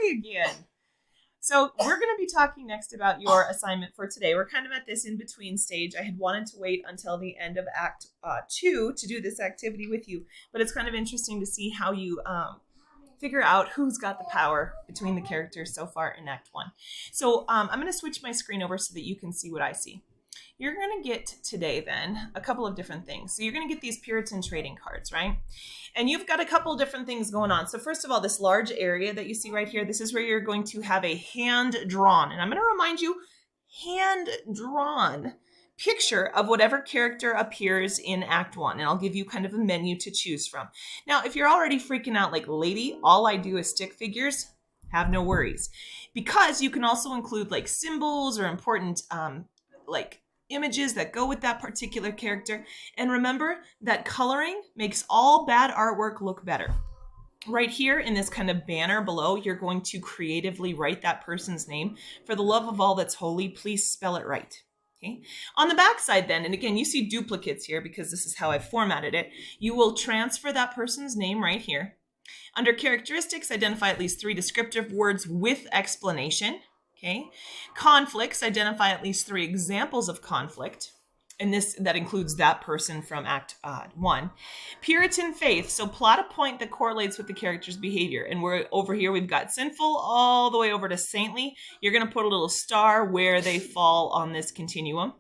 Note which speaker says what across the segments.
Speaker 1: Hi again. So we're going to be talking next about your assignment for today. We're kind of at this in-between stage. I had wanted to wait until the end of Act 2 to do this activity with you, but it's kind of interesting to see how you figure out who's got the power between the characters so far in Act 1. So I'm going to switch my screen over so that you can see what I see. You're going to get today then a couple of different things. So you're going to get these Puritan trading cards, right? And you've got a couple of different things going on. So first of all, this large area that you see right here, this is where you're going to have a hand-drawn, and I'm going to remind you, hand-drawn picture of whatever character appears in Act 1. And I'll give you kind of a menu to choose from. Now, if you're already freaking out like, lady, all I do is stick figures, have no worries. Because you can also include like symbols or important like images that go with that particular character. And remember that coloring makes all bad artwork look better. Right here in this kind of banner below, you're going to creatively write that person's name. For the love of all that's holy, please spell it right. Okay. On the back side then, and again, you see duplicates here because this is how I formatted it, you will transfer that person's name right here. Under characteristics, identify at least 3 descriptive words with explanation. Okay. Conflicts, identify at least 3 examples of conflict. And that includes that person from Act 1. Puritan faith, so plot a point that correlates with the character's behavior. And we're over here, we've got sinful all the way over to saintly. You're going to put a little star where they fall on this continuum.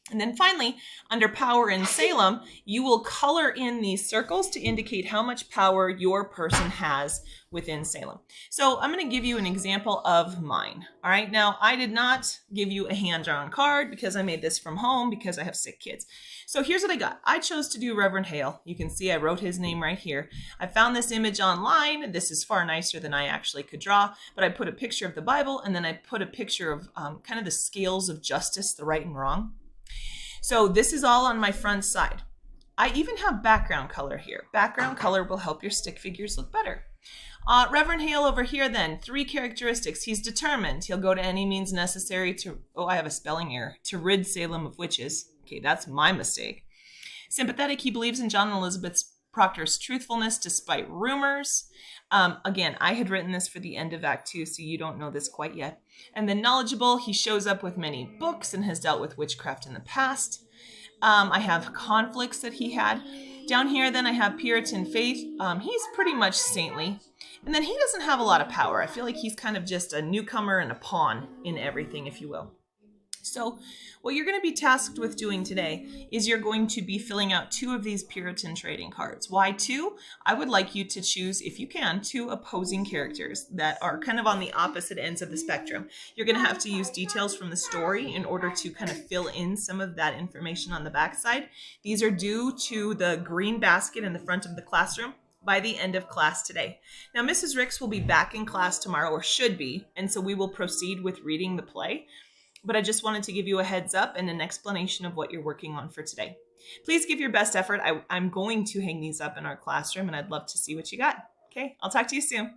Speaker 1: And then finally, under power in Salem, you will color in these circles to indicate how much power your person has within Salem. So I'm going to give you an example of mine. All right. Now, I did not give you a hand-drawn card because I made this from home because I have sick kids. So here's what I got. I chose to do Reverend Hale. You can see I wrote his name right here. I found this image online. This is far nicer than I actually could draw, but I put a picture of the Bible and then I put a picture of kind of the scales of justice, the right and wrong. So this is all on my front side. I even have background color here. Background color will help your stick figures look better. Reverend Hale over here then, 3 characteristics. He's determined. He'll go to any means necessary to, I have a spelling error, to rid Salem of witches. Okay, that's my mistake. Sympathetic, he believes in John and Elizabeth Proctor's truthfulness despite rumors. Again, I had written this for the end of Act 2, so you don't know this quite yet. And then knowledgeable, he shows up with many books and has dealt with witchcraft in the past. I have conflicts that he had. Down here, then I have Puritan faith. He's pretty much saintly. And then he doesn't have a lot of power. I feel like he's kind of just a newcomer and a pawn in everything, if you will. So what you're going to be tasked with doing today is you're going to be filling out 2 of these Puritan trading cards. Why 2? I would like you to choose, if you can, 2 opposing characters that are kind of on the opposite ends of the spectrum. You're going to have to use details from the story in order to kind of fill in some of that information on the backside. These are due to the green basket in the front of the classroom by the end of class today. Now, Mrs. Ricks will be back in class tomorrow, or should be, and so we will proceed with reading the play. But I just wanted to give you a heads up and an explanation of what you're working on for today. Please give your best effort. I'm going to hang these up in our classroom, and I'd love to see what you got. Okay, I'll talk to you soon.